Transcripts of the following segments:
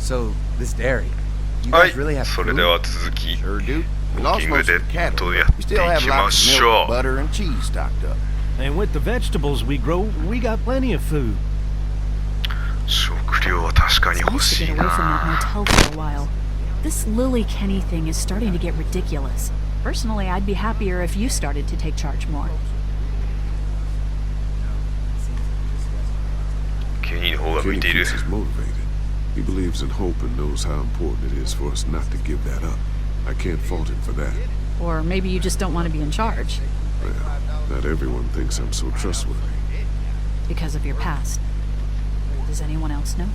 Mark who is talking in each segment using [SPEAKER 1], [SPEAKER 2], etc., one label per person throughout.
[SPEAKER 1] So, this dairy, you
[SPEAKER 2] はい
[SPEAKER 1] guys really have
[SPEAKER 2] それ
[SPEAKER 1] food?
[SPEAKER 2] では続き
[SPEAKER 3] Sure do. We
[SPEAKER 2] クッ
[SPEAKER 3] lost
[SPEAKER 2] キング
[SPEAKER 3] most
[SPEAKER 2] デ
[SPEAKER 3] of the
[SPEAKER 2] ッ
[SPEAKER 3] cattle.
[SPEAKER 2] ドや
[SPEAKER 3] We
[SPEAKER 2] ってい
[SPEAKER 3] still have
[SPEAKER 2] きま
[SPEAKER 3] lots
[SPEAKER 2] し
[SPEAKER 3] of
[SPEAKER 2] ょ
[SPEAKER 3] milk,
[SPEAKER 2] う
[SPEAKER 3] butter, and cheese stocked up.
[SPEAKER 4] And with the vegetables we grow, we got plenty of food.
[SPEAKER 2] 食料は確かに
[SPEAKER 5] It's
[SPEAKER 2] 欲
[SPEAKER 5] nice to
[SPEAKER 2] し
[SPEAKER 5] get
[SPEAKER 2] い
[SPEAKER 5] away from that
[SPEAKER 2] な
[SPEAKER 5] motel for a while. This Lily Kenny thing is starting to get ridiculous. Personally, I'd be happier if you started to take charge more.
[SPEAKER 2] ケニーの方が向い
[SPEAKER 6] Kenny
[SPEAKER 2] ている
[SPEAKER 6] keeps us motivated. He believes in hope and knows how important it is for us not to give that up. I can't fault him for that.
[SPEAKER 5] Or maybe you just don't want to be in charge
[SPEAKER 6] Well, not everyone thinks I'm so trustworthy.
[SPEAKER 5] because of your past. Does anyone else know?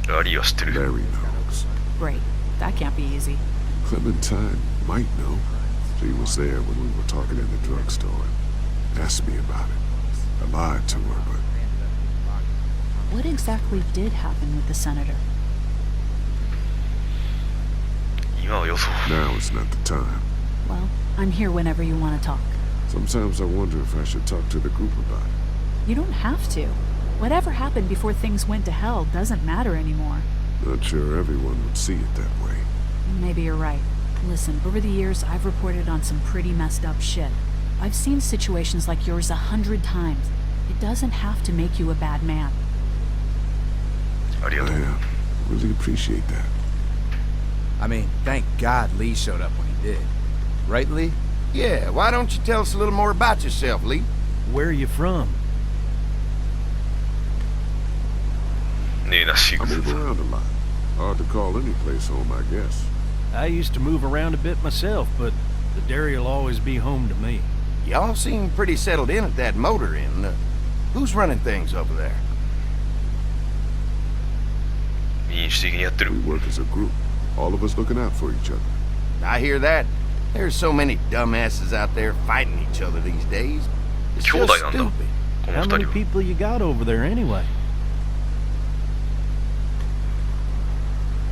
[SPEAKER 2] ラリーは知ってる
[SPEAKER 6] Larry knows.
[SPEAKER 5] Great. That can't be easy.
[SPEAKER 6] Clementine might know. She was there when we were talking in the drugstore and asked me about it. I lied to her, but
[SPEAKER 5] What exactly did happen with the senator?
[SPEAKER 2] 今は予想
[SPEAKER 6] now is not the time.
[SPEAKER 5] Well, I'm here whenever you want to talk.
[SPEAKER 6] Sometimes I wonder if I should talk to the group about it.
[SPEAKER 5] You don't have to. Whatever happened before things went to hell doesn't matter anymore.
[SPEAKER 6] Not sure everyone would see it that way.
[SPEAKER 5] Maybe you're right. Listen, over the years, I've reported on some pretty messed up shit. I've seen situations like yours 100 times. It doesn't have to make you a bad man.
[SPEAKER 2] ありが
[SPEAKER 6] I
[SPEAKER 2] とう
[SPEAKER 6] really appreciate that.
[SPEAKER 1] I mean, thank God Lee showed up when he did. Right, Lee?
[SPEAKER 3] Yeah, why don't you tell us a little more about yourself, Lee?
[SPEAKER 4] Where are you from?
[SPEAKER 2] ねえなし
[SPEAKER 6] I move around a lot. Hard to call any place home, I guess.
[SPEAKER 4] I used to move around a bit myself, but the dairy will always be home to me.
[SPEAKER 3] Y'all seem pretty settled in at that motor inn. Who's running things over there?
[SPEAKER 2] 民主的にやってる
[SPEAKER 6] We work as a group, all of us looking out for each other.
[SPEAKER 3] I hear that. There's so many dumbasses out there fighting each other these days. It's
[SPEAKER 2] 兄
[SPEAKER 3] just
[SPEAKER 2] 弟なんだ
[SPEAKER 3] stupid.
[SPEAKER 2] この
[SPEAKER 4] How
[SPEAKER 2] 二
[SPEAKER 4] many
[SPEAKER 2] 人は
[SPEAKER 4] people you got over there anyway?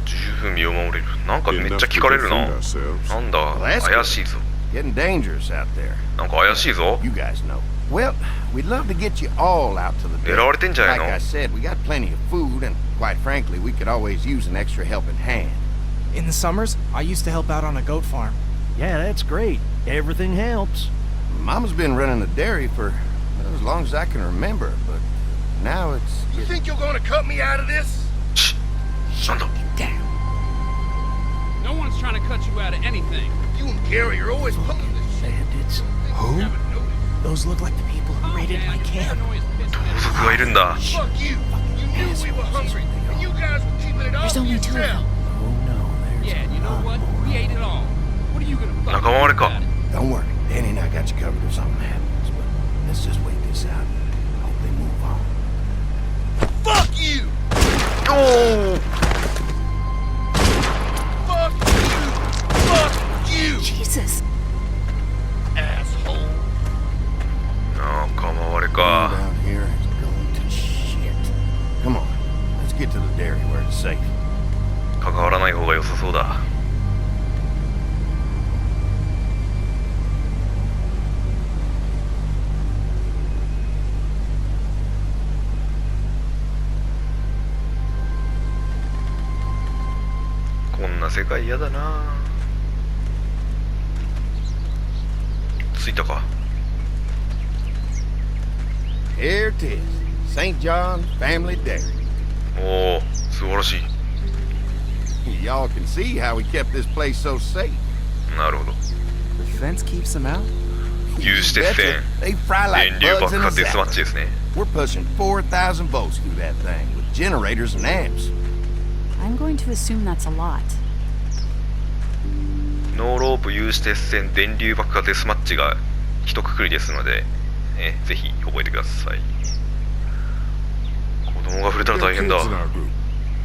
[SPEAKER 2] 十分身を守れるなんかめっちゃ聞かれるな
[SPEAKER 6] Enough to defend ourselves.
[SPEAKER 2] なんだ
[SPEAKER 3] Well, that's
[SPEAKER 2] 怪しいぞ
[SPEAKER 3] Getting dangerous out there.
[SPEAKER 2] なんか怪しいぞ
[SPEAKER 3] You guys know. Well, we'd love to get you all out to the
[SPEAKER 2] 狙われてんじゃない
[SPEAKER 3] Like
[SPEAKER 2] の
[SPEAKER 3] I said, we got plenty of food, and quite frankly, we could always use an extra helping hand.
[SPEAKER 7] In the summers, I used to help out on a goat farm.
[SPEAKER 4] Yeah, that's great. Everything helps.
[SPEAKER 3] Mama's been running the dairy for as long as I can remember, but now it's...
[SPEAKER 8] You think you're gonna cut me out of this?
[SPEAKER 2] なんだ
[SPEAKER 9] No one's trying to cut you out of anything.
[SPEAKER 8] You and Gary are always pulling this shit.
[SPEAKER 4] Bandits.
[SPEAKER 7] Who?
[SPEAKER 8] Haven't noticed.
[SPEAKER 7] Those look like the people who raided my camp.
[SPEAKER 2] 盗賊がいるんだ
[SPEAKER 8] Fuck you. You knew we were hungry, and you guys were keeping it all
[SPEAKER 5] There's
[SPEAKER 8] to
[SPEAKER 5] only two of
[SPEAKER 8] yourself.
[SPEAKER 5] them.
[SPEAKER 4] Oh no, there's
[SPEAKER 9] Yeah, and you
[SPEAKER 4] a
[SPEAKER 9] know
[SPEAKER 4] lot
[SPEAKER 9] what?
[SPEAKER 4] more.
[SPEAKER 9] We ate it all. What are you gonna fucking
[SPEAKER 2] 仲間割れ
[SPEAKER 9] do
[SPEAKER 2] か
[SPEAKER 9] about it?
[SPEAKER 3] Don't worry, Danny and I got you covered if something happens, but let's just wait this out. Hope they move on.
[SPEAKER 8] Fuck you.
[SPEAKER 2] おお
[SPEAKER 8] Fuck you. Fuck you.
[SPEAKER 5] Jesus.
[SPEAKER 8] Asshole.
[SPEAKER 2] 仲間割れ
[SPEAKER 3] Road
[SPEAKER 2] か
[SPEAKER 3] out here is going to shit. Come on, let's get to the dairy where it's safe.
[SPEAKER 2] 関わらない方が良さそうだこんな世界嫌だな着いたか
[SPEAKER 3] Here it is, St. John Family Dairy.
[SPEAKER 2] おお素晴らしい
[SPEAKER 3] Y'all can see how we kept this place so safe.
[SPEAKER 2] なるほど
[SPEAKER 1] The fence keeps them out?
[SPEAKER 2] 有刺鉄線
[SPEAKER 3] They fry like
[SPEAKER 2] 電流
[SPEAKER 3] bugs
[SPEAKER 2] 爆
[SPEAKER 3] in
[SPEAKER 2] 破
[SPEAKER 3] a
[SPEAKER 2] デスマッ
[SPEAKER 3] zapper.
[SPEAKER 2] チですね
[SPEAKER 3] We're pushing 4,000 volts through that thing with generators and amps.
[SPEAKER 5] I'm going to assume that's a lot.
[SPEAKER 2] ノーロープ有刺鉄線電流爆破デスマッチが一括りですので、ぜひ覚えてください子供が触れたら
[SPEAKER 6] There
[SPEAKER 2] 大
[SPEAKER 6] are
[SPEAKER 2] 変
[SPEAKER 6] kids
[SPEAKER 2] だ
[SPEAKER 6] in our group.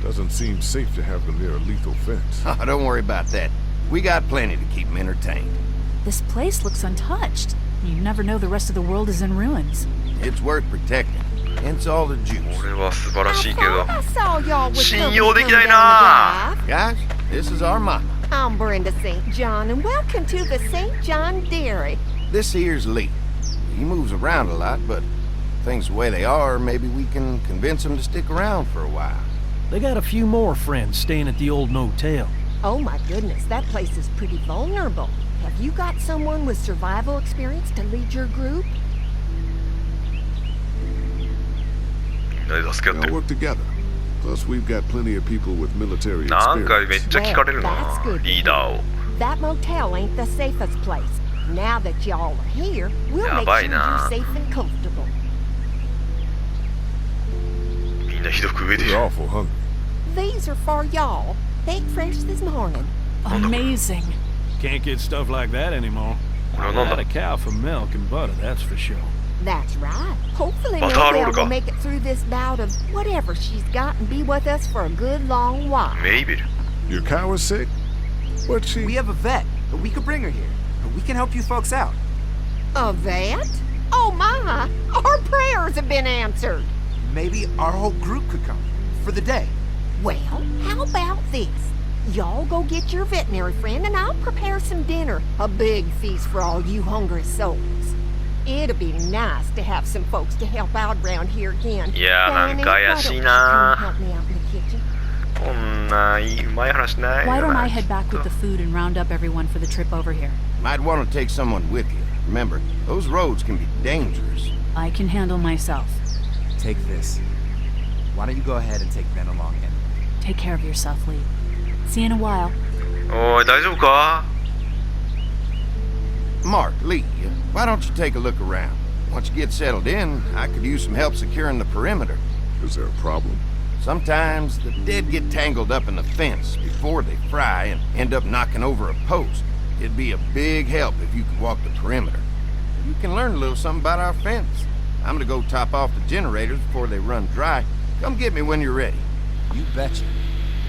[SPEAKER 6] Doesn't seem safe to have them near a lethal fence.
[SPEAKER 3] Oh, don't worry about that. We got plenty to keep them entertained.
[SPEAKER 5] This place looks untouched. You never know the rest of the world is in ruins.
[SPEAKER 3] It's worth protecting. Hence all the juice.
[SPEAKER 2] これは素晴らしいけど
[SPEAKER 10] I saw y'all with
[SPEAKER 2] 信
[SPEAKER 10] company
[SPEAKER 2] 用でき
[SPEAKER 10] coming
[SPEAKER 2] ない
[SPEAKER 10] down
[SPEAKER 2] な
[SPEAKER 10] the drive.
[SPEAKER 3] Guys, this is our mama.
[SPEAKER 10] I'm Brenda St. John, and welcome to the St. John Dairy.
[SPEAKER 3] This here's Lee. He moves around a lot, but things the way they are, maybe we can convince them to stick around for a while.
[SPEAKER 4] They got a few more friends staying at the old motel.
[SPEAKER 10] Oh my goodness, that place is pretty vulnerable. Have you got someone with survival experience to lead your group?
[SPEAKER 2] みんなで助け合って
[SPEAKER 6] They'll
[SPEAKER 2] る
[SPEAKER 6] work together. Plus, we've got plenty of people with military
[SPEAKER 2] なんかめっ
[SPEAKER 6] experience.
[SPEAKER 2] ちゃ聞かれる
[SPEAKER 10] Well, that's
[SPEAKER 2] な
[SPEAKER 10] good.
[SPEAKER 2] リーダーを
[SPEAKER 10] That motel ain't the safest place. Now that y'all are here, we'll make sure
[SPEAKER 2] やばい
[SPEAKER 10] you're
[SPEAKER 2] な
[SPEAKER 10] safe and comfortable.
[SPEAKER 2] みんなひどく上で
[SPEAKER 6] We're awful hungry.
[SPEAKER 10] These are for y'all. Baked fresh this morning.
[SPEAKER 5] Amazing.
[SPEAKER 4] Can't get stuff like that anymore.
[SPEAKER 2] これはなん
[SPEAKER 4] Not
[SPEAKER 2] だ
[SPEAKER 4] a cow for milk and butter, that's for sure.
[SPEAKER 10] That's right. Hopefully
[SPEAKER 2] Butter
[SPEAKER 10] Nobel
[SPEAKER 2] roll
[SPEAKER 10] will make it through this bout of whatever she's got and be with us for a good long while.
[SPEAKER 2] メイベル
[SPEAKER 6] Your cow is sick? What's she?
[SPEAKER 1] We have a vet. We could bring her here. We can help you folks out.
[SPEAKER 10] A vet? Oh my! Our prayers have been answered.
[SPEAKER 1] Maybe our whole group could come. For the day.
[SPEAKER 10] Well, how about this? Y'all go get your veterinary friend and I'll prepare some dinner. A big feast for all you hungry souls. It'll be nice to have some folks to help out around here again.
[SPEAKER 2] いやーなんか怪しいな
[SPEAKER 10] Help me out in the kitchen.
[SPEAKER 2] こんないいうまい話ない
[SPEAKER 5] Why
[SPEAKER 2] よ
[SPEAKER 5] don't
[SPEAKER 2] な
[SPEAKER 5] I head back with the food and round up everyone for the trip over here?
[SPEAKER 3] Might want to take someone with you. Remember, those roads can be dangerous.
[SPEAKER 5] I can handle myself.
[SPEAKER 1] Take this. Why don't you go ahead and take Ben along and...
[SPEAKER 5] Take care of yourself, Lee. See you in a while.
[SPEAKER 2] おい大丈夫か
[SPEAKER 3] Mark, Lee, why don't you take a look around? Once you get settled in, I could use some help securing the perimeter.
[SPEAKER 6] Is there a problem?
[SPEAKER 3] Sometimes the dead get tangled up in the fence before they fry and end up knocking over a post. It'd be a big help if you could walk the perimeter. You can learn a little something about our fence. I'm gonna go top off the generators before they run dry. Come get me when you're ready.
[SPEAKER 1] You betcha.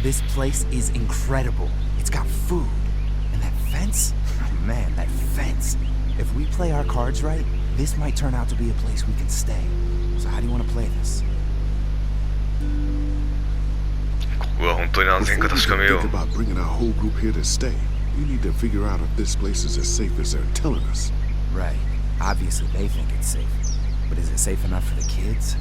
[SPEAKER 1] This place is incredible. It's got food. And that fence? Man, that fence. If we play our cards right, this might turn out to be a place we can stay. So how do you want to play this?
[SPEAKER 2] ここは本当に安全か
[SPEAKER 6] Before we
[SPEAKER 2] 確かめ
[SPEAKER 6] can
[SPEAKER 2] よ
[SPEAKER 6] think
[SPEAKER 2] う
[SPEAKER 6] about bringing our whole group here to stay, we need to figure out if this place is as safe as they're telling us.
[SPEAKER 1] Right. Obviously they think it's safe. But is it safe enough for the kids?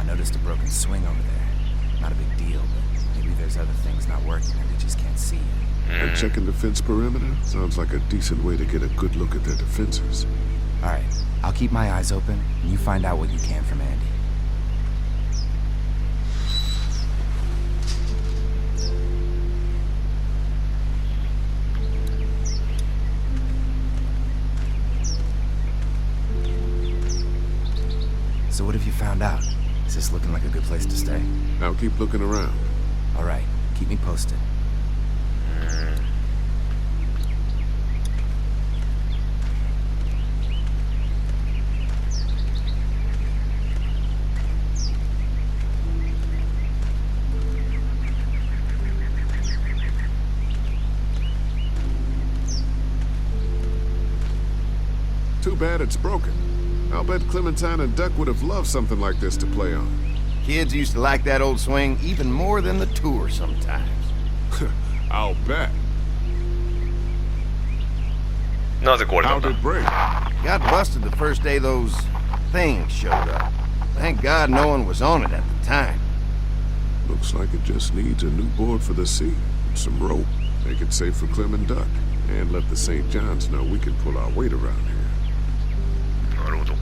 [SPEAKER 1] I noticed a broken swing over there. Not a big deal, but maybe there's other things not working and we just can't see it.
[SPEAKER 6] And checking the fence perimeter sounds like a decent way to get a good look at their defenses.
[SPEAKER 1] Alright, I'll keep my eyes open, and you find out what you can from Andy. So what have you found out? Is this looking like a good place to stay?
[SPEAKER 6] I'll keep looking around.
[SPEAKER 1] Alright, keep me posted.
[SPEAKER 6] Too bad it's broken. I'll bet Clementine and Duck would have loved something like this to play on.
[SPEAKER 3] Kids used to like that old swing even more than the tour sometimes.
[SPEAKER 6] I'll bet.
[SPEAKER 2] なぜ壊れた
[SPEAKER 6] How
[SPEAKER 2] んだ
[SPEAKER 6] did it break?
[SPEAKER 3] Got busted the first day those things showed up. Thank God no one was on it at the time.
[SPEAKER 6] Looks like it just needs a new board for the sea, some rope, make it safe for Clem and Duck, and let the St. John's know we can pull our weight around here.
[SPEAKER 2] なるほど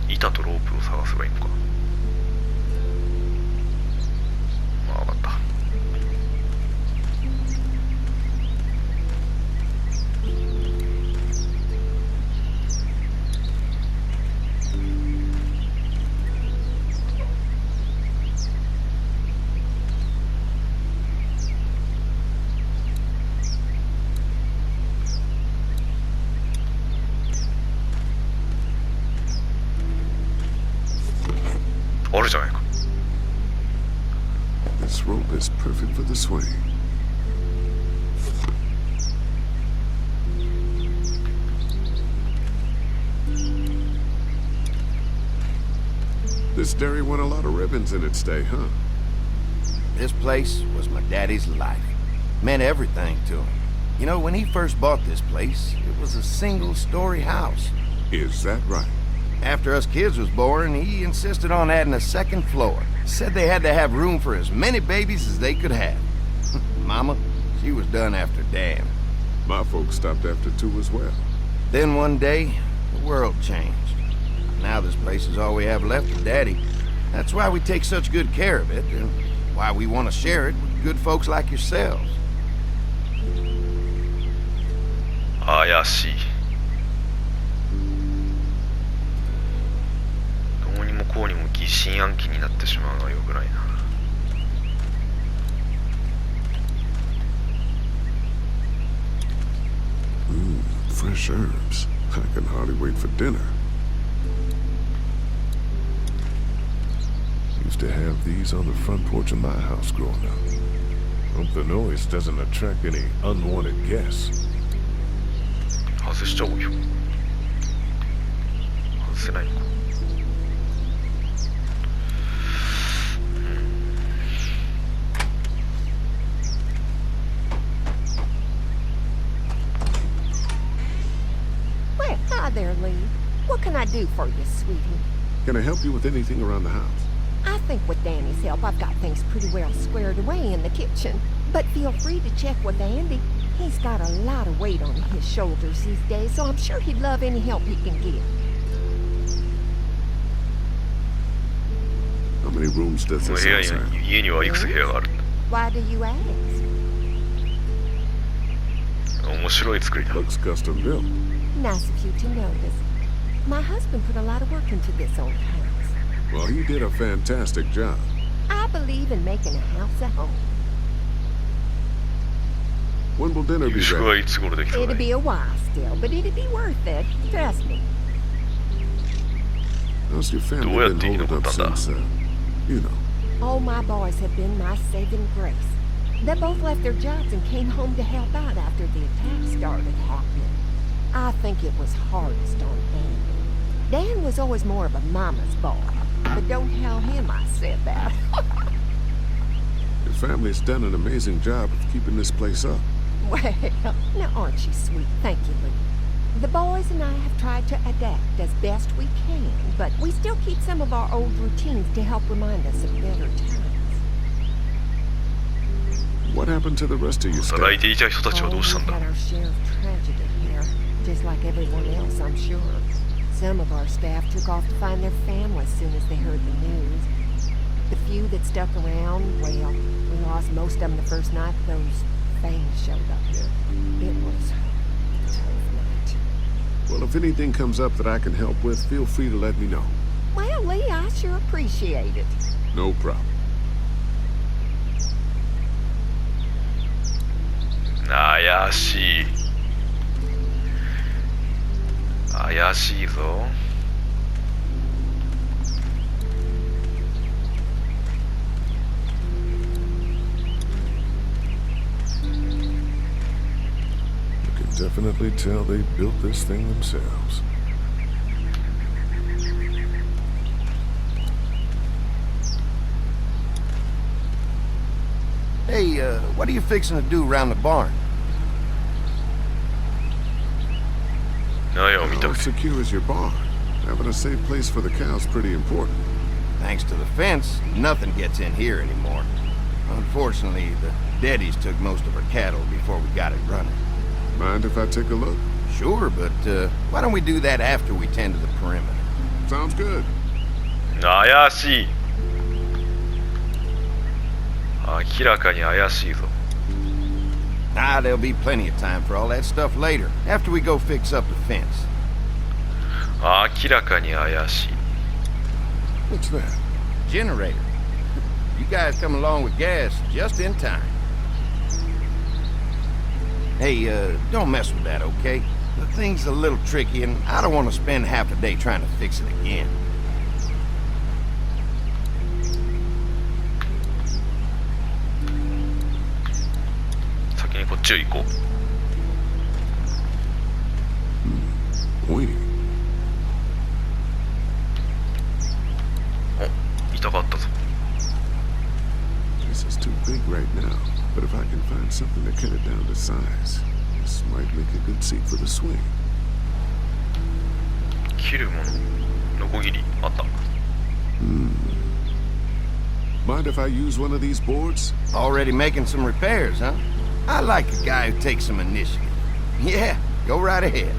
[SPEAKER 2] 板とロープを探せばいいのかまあ分かった あるじゃないか
[SPEAKER 6] This rope is perfect for the swing. This dairy won a lot of ribbons in its day, huh?
[SPEAKER 3] This place was my daddy's life. Meant everything to him. You know, when he first bought this place, it was a single-story house.
[SPEAKER 6] Is that right?
[SPEAKER 3] After us kids was born, he insisted on adding a second floor. Said they had to have room for as many babies as they could have. Mama, she was done after Dan.
[SPEAKER 6] My folks stopped after 2 as well.
[SPEAKER 3] Then one day, the world changed. Now this place is all we have left of Daddy. That's why we take such good care of it, and why we want to share it with good folks like yourselves.
[SPEAKER 2] 怪しい。どうにもこうにも疑心暗鬼になってしまうのはよくないな。
[SPEAKER 6] Fresh herbs. I can hardly wait for dinner. Used to have these on the front porch of my house growing up. Hope the noise doesn't attract any unwanted guests.
[SPEAKER 2] 外しちゃおうよ。外せないのか。
[SPEAKER 10] Well, hi there, Lee. What can I do for you, sweetie?
[SPEAKER 6] Can I help you with anything around the house?
[SPEAKER 10] I think with Danny's help, I've got things pretty well squared away in the kitchen. But feel free to check with Andy. He's got a lot of weight on his shoulders these days, so I'm sure he'd love any help he can get.
[SPEAKER 6] How many rooms does
[SPEAKER 2] この
[SPEAKER 6] this
[SPEAKER 2] 部屋
[SPEAKER 6] house have?
[SPEAKER 2] に家にはいくつ部屋があるんだ。
[SPEAKER 10] Why do you ask?
[SPEAKER 2] 面白い作りだ。
[SPEAKER 6] Looks custom built.
[SPEAKER 10] Nice of you to notice. My husband put a lot of work into this old house.
[SPEAKER 6] Well, he did a fantastic job.
[SPEAKER 10] I believe in making a house a home.
[SPEAKER 6] When will dinner be
[SPEAKER 2] 夕食は
[SPEAKER 6] ready?
[SPEAKER 2] いつ頃できそう
[SPEAKER 10] It'll
[SPEAKER 2] だい？
[SPEAKER 10] be a while still, but it'll be worth it. Trust me.
[SPEAKER 6] How's your family
[SPEAKER 2] Do it,
[SPEAKER 6] been
[SPEAKER 2] you know,
[SPEAKER 6] holding up
[SPEAKER 2] Tata.
[SPEAKER 6] since, you know?
[SPEAKER 10] All my boys have been my saving grace. They both left their jobs and came home to help out after the attack started happening. I think it was hardest on Andy. Dan was always more of a mama's boy, but don't tell him I said that.
[SPEAKER 6] Your family's done an amazing job of keeping this place up.
[SPEAKER 10] Well, now aren't you sweet? Thank you, Lee. The boys and I have tried to adapt as best we can, but we still keep some of our old routines to help remind us of better times.
[SPEAKER 6] What happened to the rest of your
[SPEAKER 2] 働い
[SPEAKER 6] staff?
[SPEAKER 2] ていた人たちはどうしたん
[SPEAKER 10] We
[SPEAKER 2] だ？
[SPEAKER 10] had our share of tragedy here, just like everyone else, I'm sure. Some of our staff took off to find their family as soon as they heard the news. The few that stuck around, well, we lost most of them the first night those things showed up here. It was a tough night.
[SPEAKER 6] Well, if anything comes up that I can help with, feel free to let me know.
[SPEAKER 10] Well, Lee, I sure appreciate it.
[SPEAKER 6] No problem.
[SPEAKER 2] 怪しい。怪しいぞ。
[SPEAKER 6] You can definitely tell they built this thing themselves.
[SPEAKER 3] Hey, what are you fixing to do around the barn?
[SPEAKER 2] 何や見た
[SPEAKER 6] How
[SPEAKER 2] くて。
[SPEAKER 6] secure is your barn? Having a safe place for the cows pretty important.
[SPEAKER 3] Thanks to the fence, nothing gets in here anymore. Unfortunately, the Daddies took most of our cattle before we got it running.
[SPEAKER 6] Mind if I take a look?
[SPEAKER 3] Sure, but why don't we do that after we tend to the perimeter?
[SPEAKER 6] Sounds good.
[SPEAKER 2] 怪しい。明らかに怪しいぞ。
[SPEAKER 3] Ah, there'll be plenty of time for all that stuff later, after we go fix up the fence.
[SPEAKER 2] 明らかに怪しい。
[SPEAKER 6] What's that?
[SPEAKER 3] Generator. You guys come along with gas just in time. Hey, don't mess with that, okay? The thing's a little tricky, and I don't want to spend half a day trying to fix it again.
[SPEAKER 2] 先にこっちへ行こう。
[SPEAKER 6] Pointy.
[SPEAKER 2] お、痛かったぞ。
[SPEAKER 6] This is too big right now, but if I can find something to cut it down to size, this might make a good seat for the swing.
[SPEAKER 2] 切るもの。ノコギリあった。
[SPEAKER 6] Mind if I use one of these boards?
[SPEAKER 3] Already making some repairs, huh? I like a guy who takes some initiative. Yeah, go right ahead.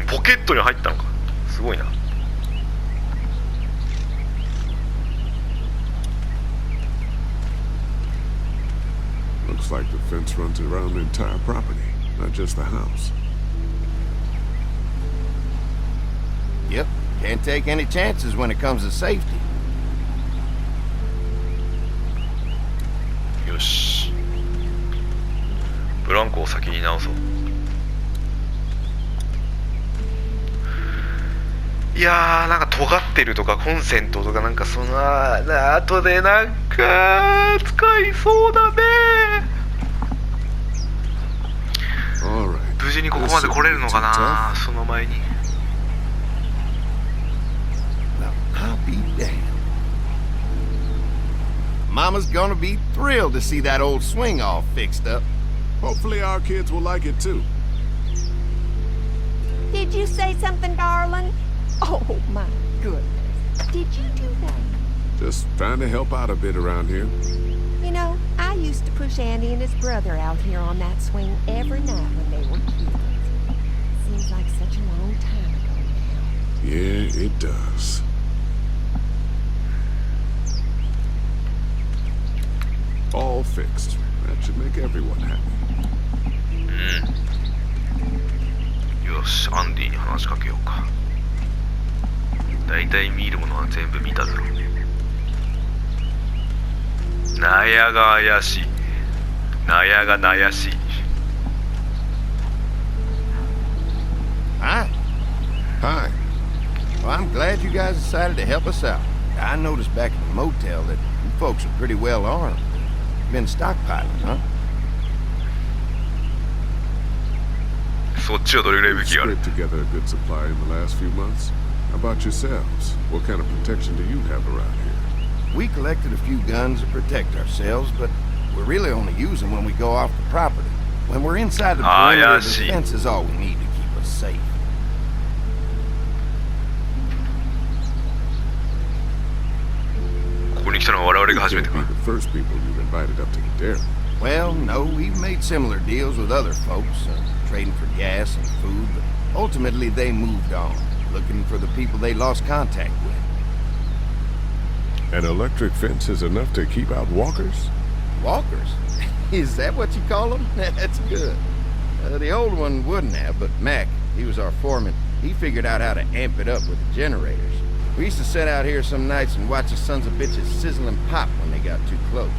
[SPEAKER 2] ポケットに入ったのか。すごいな。
[SPEAKER 6] Looks like the fence runs around the entire property, not just the house.
[SPEAKER 3] Yep, can't take any chances when it comes to safety.
[SPEAKER 2] よし。ブランコを先に直そう。いやー、なんか尖ってるとかコンセントとかなんかその後でなんか使いそうだね。無事にここまで来れるのかな、その前に。
[SPEAKER 3] I'll be damned. Mama's gonna be thrilled to see that old swing all fixed up.
[SPEAKER 6] Hopefully our kids will like it too.
[SPEAKER 10] Did you say something, darling? Oh, my goodness. Did you do that?
[SPEAKER 6] Just trying to help out a bit around here.
[SPEAKER 10] You know, I used to push Andy and his brother out here on that swing every night when they were kids. Seems like such a long time ago now.
[SPEAKER 6] Yeah, it does. All fixed. That should make everyone happy.
[SPEAKER 2] よし、アンディに話しかけようか。だいたい見るものは全部見ただろう。ナヤが怪しい。ナヤが怪しい。
[SPEAKER 3] Hi.
[SPEAKER 6] Hi.
[SPEAKER 3] Well, I'm glad you guys decided to help us out. I noticed back at the motel that you folks are pretty well armed. Been stockpiling, huh?
[SPEAKER 2] そっちはどれぐらい武器がある？
[SPEAKER 6] Scraped together a good supply in the last few months. How about yourselves? What kind of protection do you have around here?
[SPEAKER 3] We collected a few guns to protect ourselves, but we really only use them when we go off the property. When we're inside the perimeter, the fence is all we need to keep us safe.
[SPEAKER 6] Be the first people you've invited up to the dairy.
[SPEAKER 3] Well, no, we've made similar deals with other folks, trading for gas and food, but ultimately they moved on, looking for the people they lost contact with.
[SPEAKER 6] An electric fence is enough to keep out walkers?
[SPEAKER 3] Walkers? Is that what you call them? That's good. The old one wouldn't have, but Mac, he was our foreman, he figured out how to amp it up with the generators. We used to sit out here some nights and watch the sons of bitches sizzle and pop when they got too close.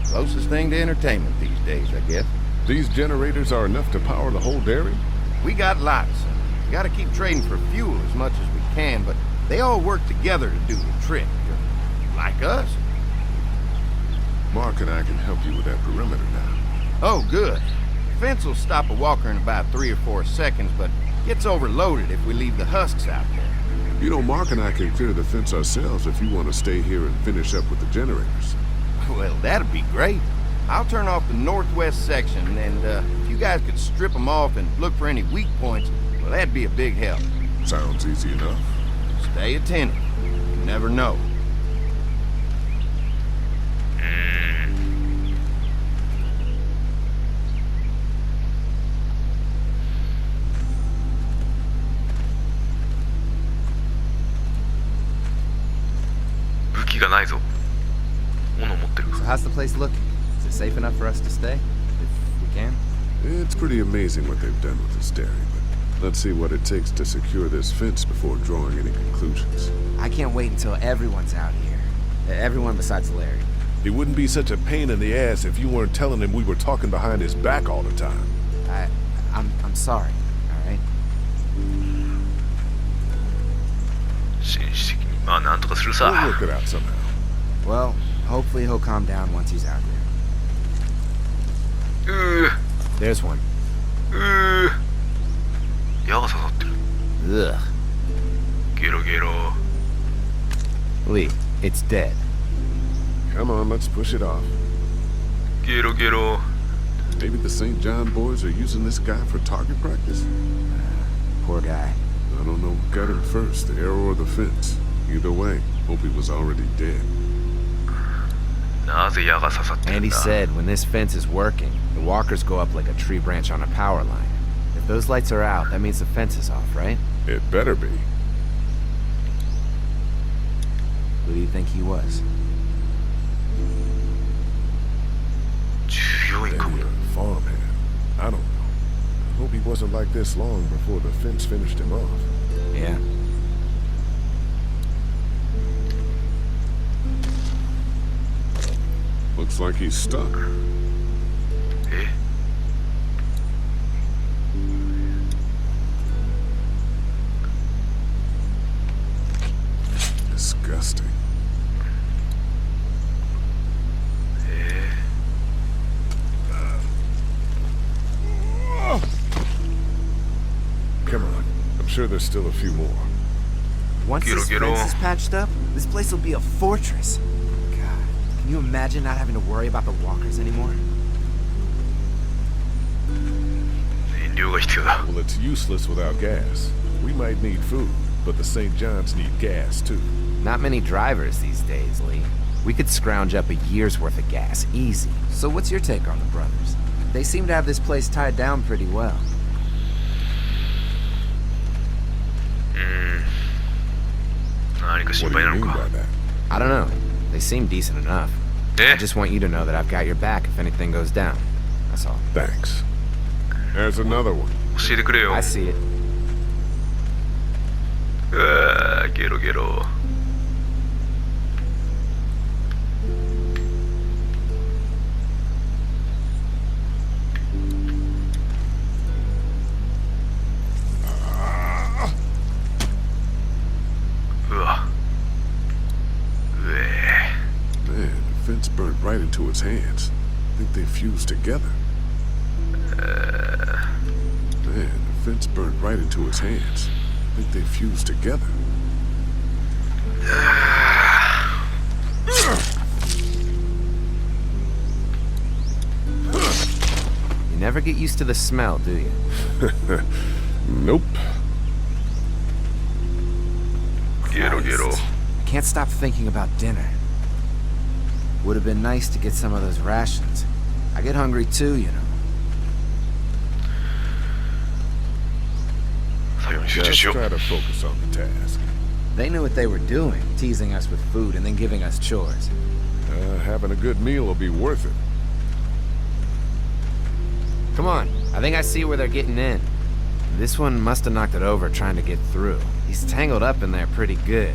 [SPEAKER 3] Closest thing to entertainment these days, I guess.
[SPEAKER 6] These generators are enough to power the whole dairy?
[SPEAKER 3] We got lots. We gotta keep trading for fuel as much as we can, but they all work together to do the trick. Like us.
[SPEAKER 6] Mark and I can help you with that perimeter now.
[SPEAKER 3] Oh, good. The fence will stop a walker in about 3 or 4 seconds, but gets overloaded if we leave the husks out there.
[SPEAKER 6] You know, Mark and I can clear the fence ourselves if you want to stay here and finish up with the generators.
[SPEAKER 3] Well, that'd be great. I'll turn off the northwest section, and if you guys could strip them off and look for any weak points, well, that'd be a big help.
[SPEAKER 6] Sounds easy enough.
[SPEAKER 3] Stay attentive. You never know.
[SPEAKER 2] 武器がないぞ。斧持ってる。
[SPEAKER 1] So how's the place looking? Is it safe enough for us to stay? If we can?
[SPEAKER 6] It's pretty amazing what they've done with this dairy, but let's see what it takes to secure this fence before drawing any conclusions.
[SPEAKER 1] I can't wait until everyone's out here. Everyone besides Larry.
[SPEAKER 11] He wouldn't be such a pain in the ass if you weren't telling him we were talking behind his back all the time.
[SPEAKER 1] I'm sorry, all right?
[SPEAKER 2] 紳士的にまあなんとかするさ。
[SPEAKER 6] We'll work it out somehow.
[SPEAKER 1] Well, hopefully he'll calm down once he's out there. There's one.
[SPEAKER 2] 矢が刺さってる。
[SPEAKER 1] Ugh.
[SPEAKER 2] ゲロゲロ。
[SPEAKER 1] Lee, it's dead.
[SPEAKER 6] Come on, let's push it off.
[SPEAKER 2] ゲロゲロ
[SPEAKER 6] Maybe the St. John boys are using this guy for target practice?
[SPEAKER 1] Poor guy.
[SPEAKER 6] I don't know who got him first, the arrow or the fence. Either way, hope he was already dead.
[SPEAKER 2] なぜ矢が刺さってるん
[SPEAKER 1] Andy
[SPEAKER 2] だ
[SPEAKER 1] said when this fence is working, the walkers go up like a tree branch on a power line. If those lights are out, that means the fence is off, right?
[SPEAKER 6] It better be.
[SPEAKER 1] Who do you think he was?
[SPEAKER 2] 従業員かも
[SPEAKER 6] Maybe a farmhand. I don't know. I hope he wasn't like this long before the fence finished him off.
[SPEAKER 1] Yeah.
[SPEAKER 6] Looks like he's stuck.
[SPEAKER 2] え
[SPEAKER 6] Disgusting.
[SPEAKER 2] え
[SPEAKER 6] Come on. I'm sure there's still a few more.
[SPEAKER 1] Once this
[SPEAKER 2] Get on.
[SPEAKER 1] fence is patched up, this place will be a fortress. God, can you imagine not having to worry about the walkers anymore?
[SPEAKER 2] 燃料が必要だ
[SPEAKER 11] Well, it's useless without gas. We might need food, but the St. John's need gas, too.
[SPEAKER 1] Not many drivers these days, Lee. We could scrounge up a year's worth of gas, easy. So what's your take on the brothers? They seem to have this place tied down pretty well.
[SPEAKER 2] 何か心
[SPEAKER 6] What do
[SPEAKER 2] 配
[SPEAKER 6] you
[SPEAKER 2] な
[SPEAKER 6] mean
[SPEAKER 2] の
[SPEAKER 6] by
[SPEAKER 2] か
[SPEAKER 6] that?
[SPEAKER 1] I don't know. They seem decent enough. I
[SPEAKER 2] え
[SPEAKER 1] just want you to know that I've got your back if anything goes down. That's all.
[SPEAKER 6] Thanks. There's another one.
[SPEAKER 2] 教えてくれよ
[SPEAKER 1] I see it.
[SPEAKER 2] うわーゲロゲロ うわうえ
[SPEAKER 6] Man, the fence burnt right into its hands. I think they fused together. Man, the fence burnt right into its hands. I think they fused together.
[SPEAKER 1] You never get used to the smell, do you?
[SPEAKER 6] Nope.
[SPEAKER 2] ゲロゲロ
[SPEAKER 1] I can't stop thinking about dinner. Would have been nice to get some of those rations. I get hungry too, you know.
[SPEAKER 2] 作業に集中
[SPEAKER 6] Just
[SPEAKER 2] しよう
[SPEAKER 6] try to focus on the task.
[SPEAKER 1] They knew what they were doing, teasing us with food and then giving us chores.
[SPEAKER 6] Having a good meal will be worth it.
[SPEAKER 1] Come on, I think I see where they're getting in. This one must have knocked it over trying to get through. He's tangled up in there pretty good.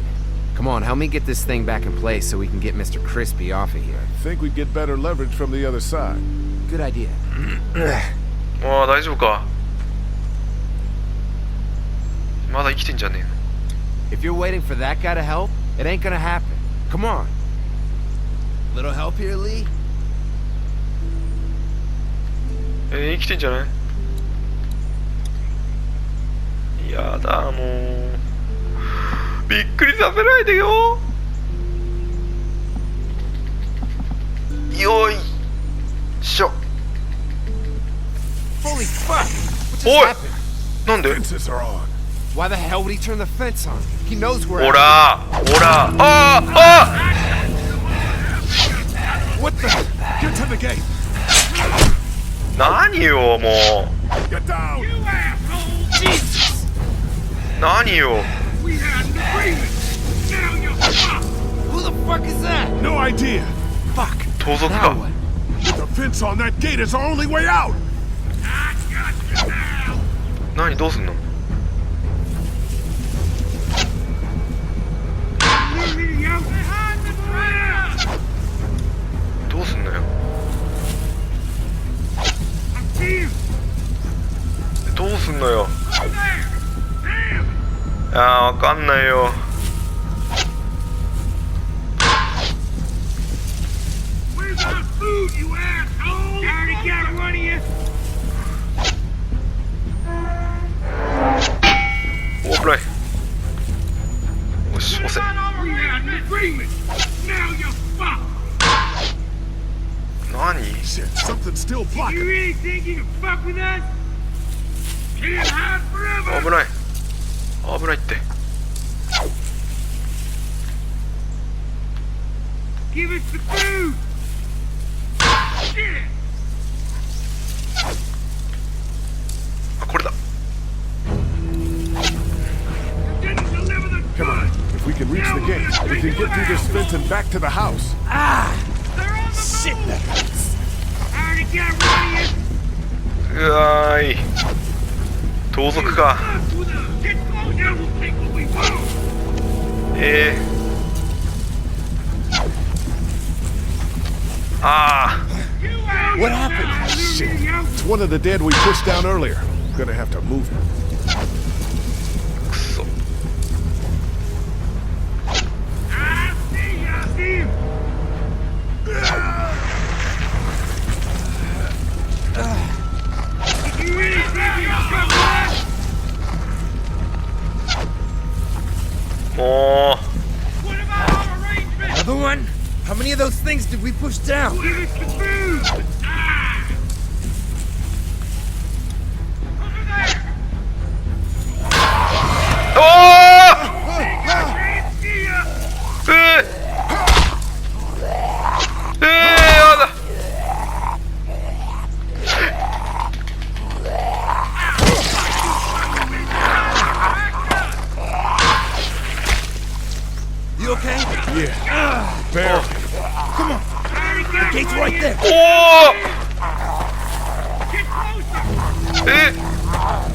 [SPEAKER 1] Come on, help me get this thing back in place so we can get Mr. Crispy off of here.
[SPEAKER 6] Think we'd get better leverage from the other side.
[SPEAKER 1] Good idea.
[SPEAKER 2] ああ大丈夫かまだ生きてんじゃねえの
[SPEAKER 1] If you're waiting for that guy to help, it ain't gonna happen. Come on. Little help here, Lee?
[SPEAKER 2] 生きてんじゃないやだもうびっくりさせないでよよいしょ
[SPEAKER 1] Holy fuck! What just
[SPEAKER 2] おい
[SPEAKER 1] happened?
[SPEAKER 2] なんで
[SPEAKER 6] Fences are on.
[SPEAKER 1] Why the hell would he turn the fence on? He knows we're
[SPEAKER 2] ほ
[SPEAKER 1] out.
[SPEAKER 2] らほらあーあ
[SPEAKER 6] What the? Get to the gate.
[SPEAKER 2] 何よも
[SPEAKER 6] Get down.
[SPEAKER 8] You asshole! Jesus!
[SPEAKER 2] う何よ
[SPEAKER 8] We had an agreement! Now you're fucked!
[SPEAKER 1] Who the fuck is that?
[SPEAKER 6] No idea. Fuck.
[SPEAKER 2] 盗賊
[SPEAKER 1] Now
[SPEAKER 2] か
[SPEAKER 1] what?
[SPEAKER 6] With the fence on that gate is our only way out.
[SPEAKER 8] I got you now!
[SPEAKER 2] 何どうすんの
[SPEAKER 8] You idiot! Behind the ground!
[SPEAKER 2] どうすんのよ
[SPEAKER 8] I'm team!
[SPEAKER 2] どうすんのよ
[SPEAKER 8] Up there! Damn!
[SPEAKER 2] あーわかんないよ
[SPEAKER 8] Where's our food, you asshole? Already got one of you!
[SPEAKER 2] お危ないよし押せ
[SPEAKER 8] We had an agreement! Now you're fucked!
[SPEAKER 2] 何
[SPEAKER 6] Shit.
[SPEAKER 8] Did you really think you can fuck with us? Can't hide forever.
[SPEAKER 2] 危ない。危ないって。
[SPEAKER 8] Give us the food. Shit.
[SPEAKER 2] あ、これだ。
[SPEAKER 8] Didn't deliver the
[SPEAKER 11] Come on. If we can reach the gate, we can get through this fence and back to the house.
[SPEAKER 8] Shit, that hurts. I already got rid of you.
[SPEAKER 2] うわーい。盗賊か。
[SPEAKER 8] Get close and we'll take what we want.
[SPEAKER 2] ああ。
[SPEAKER 11] What happened? Shit. It's one of the dead we pushed down earlier. Gonna have to move him.
[SPEAKER 2] くそ。
[SPEAKER 8] I see you. Did you really think you could fuck with us?
[SPEAKER 2] も
[SPEAKER 8] What about our arrangement?
[SPEAKER 7] Another one? How many of those things did we push down?
[SPEAKER 8] Give us the food. Over there.
[SPEAKER 2] う。おー。
[SPEAKER 8] Can't see ya.
[SPEAKER 2] やだ。
[SPEAKER 7] You okay?
[SPEAKER 11] Yeah. Barely.
[SPEAKER 7] Come on. The gate's right there.
[SPEAKER 2] おお。
[SPEAKER 8] Get closer.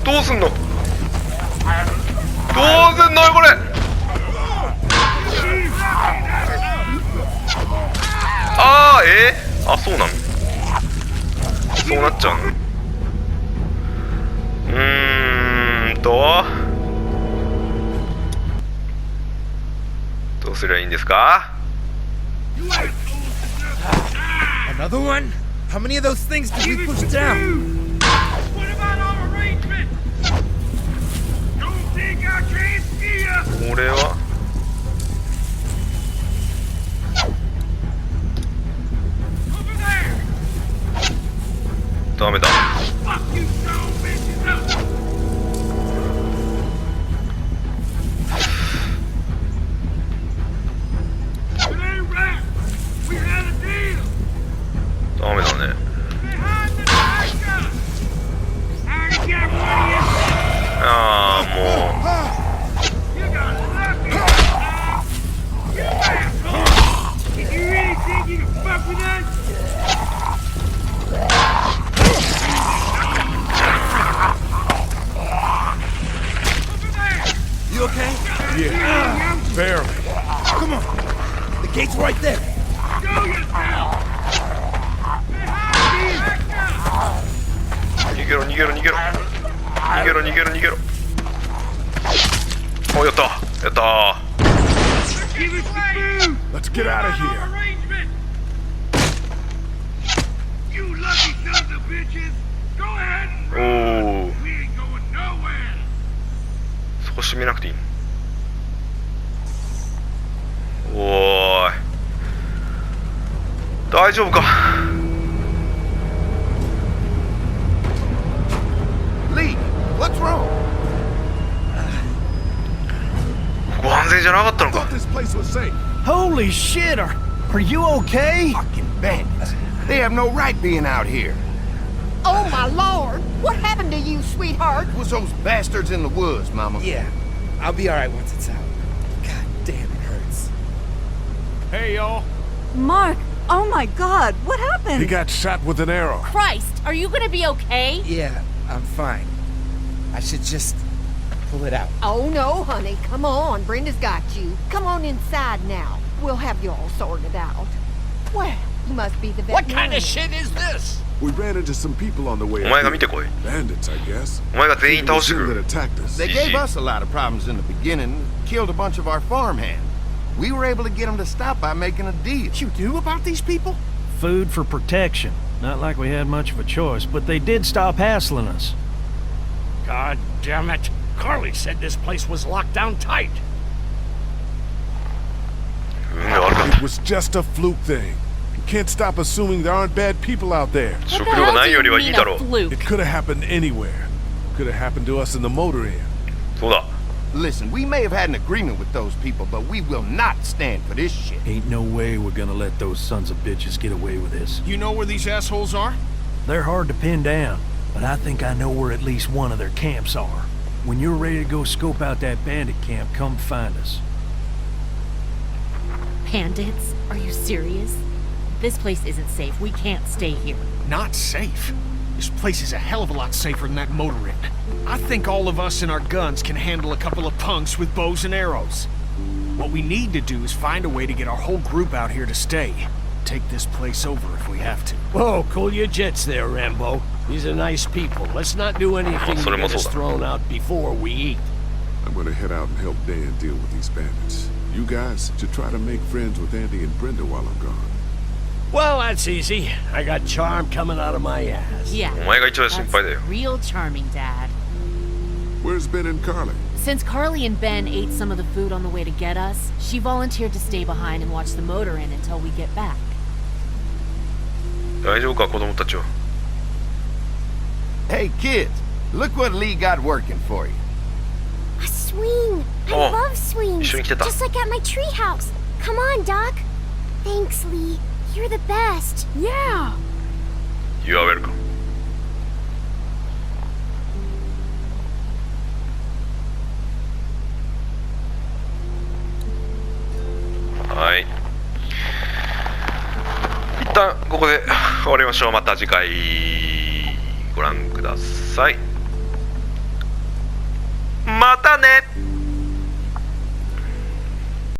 [SPEAKER 2] どうすんの。どうすんのよこれ。ああ、あ、そうなの。そうなっちゃうの。どうすりゃいいんですか。
[SPEAKER 7] Another one? How many of those things did we push down?
[SPEAKER 8] What about our arrangement? Don't think I can't see ya.
[SPEAKER 2] これは。
[SPEAKER 8] Over there.
[SPEAKER 2] ダメだ。
[SPEAKER 8] Fuck you, son bitches. It ain't right. We had a deal.
[SPEAKER 2] ダメだね。
[SPEAKER 8] Behind the tiger. I already got one of
[SPEAKER 2] ああ、も
[SPEAKER 8] you. You got lucky. You asshole. Did you really think you could fuck with us? Over there.
[SPEAKER 7] You okay?
[SPEAKER 11] Yeah. Barely.
[SPEAKER 7] Come on. The gate's right there.
[SPEAKER 8] Show yourself. Behind the tiger.
[SPEAKER 2] う。逃げろ逃げろ逃げろ。逃げろ逃げろ逃げろ。お、やったやったー。
[SPEAKER 8] Give us the food.
[SPEAKER 11] Let's get out of here.
[SPEAKER 8] Arrangement. You lucky sons of bitches. Go ahead and
[SPEAKER 2] おお。
[SPEAKER 8] we ain't going nowhere.
[SPEAKER 2] そこ閉めなくていい。おーい。大丈夫か。
[SPEAKER 3] Lee, what's wrong?
[SPEAKER 2] ここ安全じゃなかったの
[SPEAKER 11] I thought
[SPEAKER 2] か。
[SPEAKER 11] this place was safe.
[SPEAKER 4] Holy shit! Are you okay?
[SPEAKER 3] Fucking bandits. They have no right being out here.
[SPEAKER 10] Oh, my lord! What happened to you, sweetheart?
[SPEAKER 3] It was those bastards in the woods, Mama.
[SPEAKER 7] Yeah. I'll be alright once it's out. God damn, it hurts.
[SPEAKER 9] Hey, y'all.
[SPEAKER 12] Mark, oh my god, what happened?
[SPEAKER 11] He got shot with an arrow.
[SPEAKER 12] Christ, are you gonna be okay?
[SPEAKER 7] Yeah, I'm fine. I should just pull it out.
[SPEAKER 10] Oh, no, honey. Come on. Brenda's got you. Come on inside now. We'll have you all sorted out. Well, you must be the veterinarian.
[SPEAKER 9] What kind of shit is this?
[SPEAKER 6] We ran into some people on the way
[SPEAKER 2] お
[SPEAKER 6] up
[SPEAKER 2] 前が
[SPEAKER 6] here.
[SPEAKER 2] 見てこい。
[SPEAKER 6] Bandits, I guess.
[SPEAKER 2] お前が全員
[SPEAKER 6] It
[SPEAKER 2] 倒
[SPEAKER 6] was
[SPEAKER 2] してく
[SPEAKER 6] them that
[SPEAKER 2] る。
[SPEAKER 6] attacked us.
[SPEAKER 3] They gave us a lot of problems in the beginning, killed a bunch of our farmhands. We were able to get them to stop by making a deal.
[SPEAKER 7] What you do about these people?
[SPEAKER 4] Food for protection. Not like we had much of a choice, but they did stop hassling us.
[SPEAKER 9] God damn it. Carly said this place was locked down tight.
[SPEAKER 2] 運が悪かっ
[SPEAKER 11] It was just a fluke thing. can't stop assuming there aren't bad people out there.
[SPEAKER 2] 食料がないよりはいいだろう。
[SPEAKER 11] It could have happened anywhere. Could have happened to us in the motor inn.
[SPEAKER 2] そうだ。
[SPEAKER 3] Listen, we may have had an agreement with those people, but we will not stand for this shit.
[SPEAKER 4] Ain't no way we're gonna let those sons of bitches get away with this.
[SPEAKER 9] You know where these assholes are?
[SPEAKER 4] They're hard to pin down, but I think I know where at least one of their camps are. When you're ready to go scope out that bandit camp, come find us.
[SPEAKER 12] Bandits? Are you serious? This place isn't safe. We can't stay here.
[SPEAKER 9] Not safe. This place is a hell of a lot safer than that motor inn. I think all of us and our guns can handle a couple of punks with bows and arrows. What we need to do is find a way to get our whole group out here to stay. Take this place over if we have to.
[SPEAKER 13] Whoa, cool your jets there, Rambo. These are nice people. Let's not do anything to get us thrown out before we eat.
[SPEAKER 6] I'm gonna head out and help Dan deal with these bandits. You guys should try to make friends with Andy and Brenda while I'm gone.
[SPEAKER 13] Well, that's easy. I got charm coming out of my ass.
[SPEAKER 12] Yeah.
[SPEAKER 2] お前が一番心配だよ。
[SPEAKER 12] Real charming, Dad.
[SPEAKER 6] Where's Ben and Carly?
[SPEAKER 12] Since Carly and Ben ate some of the food on the way to get us, she volunteered to stay behind and watch the motor inn until we get back.
[SPEAKER 2] 大丈夫か子供たちは。
[SPEAKER 3] Hey, kids, look what Lee got working for you.
[SPEAKER 14] A swing! I
[SPEAKER 2] Oh,
[SPEAKER 14] love swings!
[SPEAKER 2] 一緒に来てた。
[SPEAKER 14] Just like at my treehouse! Come on, Doc! Thanks, Lee. You're the best!
[SPEAKER 12] Yeah!
[SPEAKER 2] You are welcome. はい。一旦ここで終わりましょう。また次回ご覧ください。またね。